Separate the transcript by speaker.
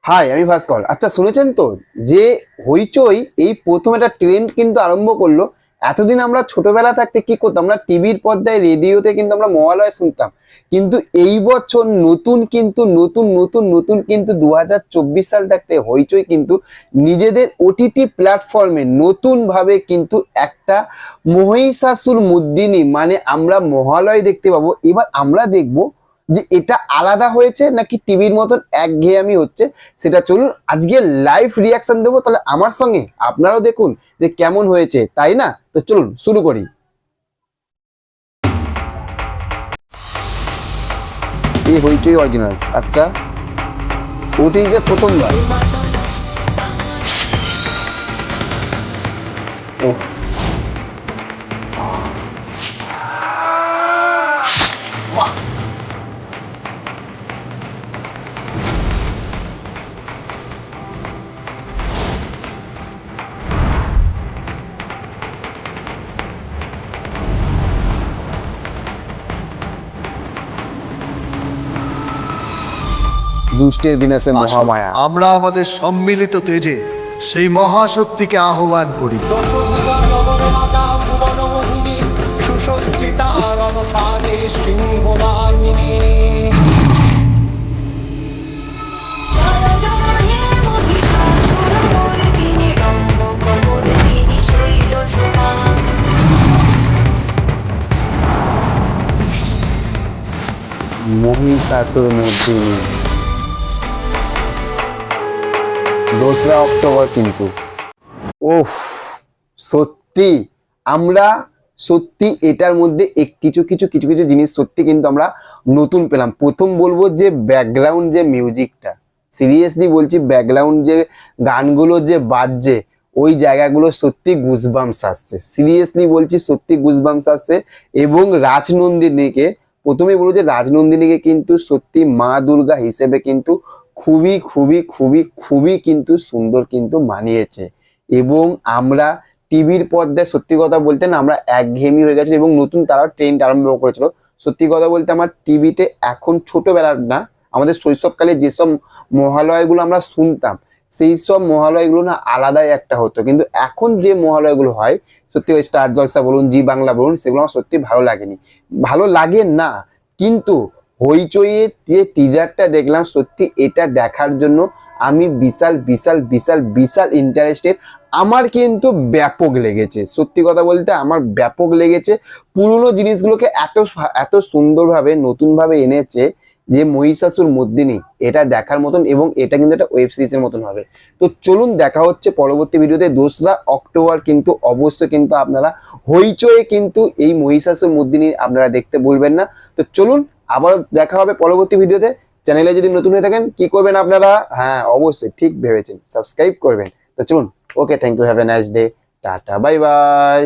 Speaker 1: High, আমি ভাস্কর। আচ্ছা, শুনেছেন তো যে হইচই এই প্রথম একটা ট্রেন্ড কিন্তু আরম্ভ করলো। এতদিন আমরা ছোটবেলা থাকতে কি করতাম, আমরা টিভির পর্দায় রেডিওতে কিন্তু আমরা মহালয়া শুনতাম। কিন্তু এই বছর নতুন কিন্তু 2024 সাল থাকতে হইচই কিন্তু নিজেদের ওটিটি প্ল্যাটফর্মে নতুন ভাবে কিন্তু একটা মহিষাসুর মর্দিনী মানে আমরা মহালয় দেখতে পাবো। এবার আমরা দেখবো যে এটা আলাদা হয়েছে নাকি টিভির মতন একঘেয়েমি হচ্ছে। সেটা চলুন আজকে লাইভ রিয়াকশন দেবো, তাহলে আমার সঙ্গে আপনারাও দেখুন যে কেমন হয়েছে, তাই না? তো চলুন শুরু করি। এই হইচই অরিজিনাল। আচ্ছা, ওটিতে প্রথমবার। ও, দুষ্টের বিনাশে
Speaker 2: আসুন,
Speaker 1: মহামায়া।
Speaker 2: আমরা আমাদের সম্মিলিত তেজে সেই মহাশক্তিকে আহ্বান করি।
Speaker 3: সুসজ্জিতা রণসারে সিংহবাহিনী।
Speaker 1: মহিষাসুর মর্দিনী 2রা অক্টোবর কিন্তু। ওফ, সত্যি আমরা সত্যি এটার মধ্যে কিছু কিছু কিছু কিছু জিনিস সত্যি কিন্তু আমরা নতুন পেলাম। প্রথম বলবো যে ব্যাকগ্রাউন্ড যে মিউজিকটা, সিরিয়াসলি বলছি, ব্যাকগ্রাউন্ড যে গানগুলো যে বাজছে ওই জায়গাগুলো সত্যি গুজবাম্পস আসছে। সিরিয়াসলি বলছি, সত্যি গুজবাম্পস আসছে। এবং রাজনন্দিনীকে, প্রথমেই বলবো যে রাজনন্দিনীকে কিন্তু সত্যি মা দুর্গা হিসেবে কিন্তু খুবই খুবই খুবই খুবই কিন্তু সুন্দর কিন্তু মানিয়েছে। এবং আমরা টিভির পর্দায় সত্যি কথা বলতে না আমরা একঘেয়েমি হয়ে গেছে এবং নতুন তারা ট্রেন্ড আরম্ভ করেছিল। সত্যি কথা বলতে আমার টিভিতে এখন ছোটবেলার না, আমাদের শৈশবকালে যেসব মহালয়গুলো আমরা শুনতাম সেই সব মহালয়গুলো না আলাদাই একটা হতো। কিন্তু এখন যে মহালয়গুলো হয় সত্যি ওই স্টার জলসা বলুন, জি বাংলা বলুন, সেগুলো আমার সত্যি ভালো লাগেনি, ভালো লাগে না। কিন্তু হইচইয়ের যে টিজারটা দেখলাম সত্যি এটা দেখার জন্য আমি বিশাল বিশাল বিশাল বিশাল ইন্টারেস্টেড। আমার কিন্তু ব্যাপক লেগেছে, সত্যি কথা বলতে আমার ব্যাপক লেগেছে। পুরনো জিনিসগুলোকে এত এত সুন্দরভাবে নতুনভাবে এনেছে যে মহিষাসুর মর্দিনী, এটা দেখার মতন। এবং এটা কিন্তু একটা ওয়েব সিরিজের মতন হবে। তো চলুন দেখা হচ্ছে পরবর্তী ভিডিওতে 2রা অক্টোবর কিন্তু অবশ্যই কিন্তু আপনারা হইচয়ে কিন্তু এই মহিষাসুর মর্দিনী আপনারা দেখতে ভুলবেন না। তো চলুন আবার দেখা হবে পরবর্তী ভিডিওতে। চ্যানেলে যদি নতুন হয়ে থাকেন কি করবেন আপনারা? হ্যাঁ, অবশ্যই ঠিক ভেবেছেন, সাবস্ক্রাইব করবেন। তো চলুন, okay, thank you, have a nice day, tata, bye by.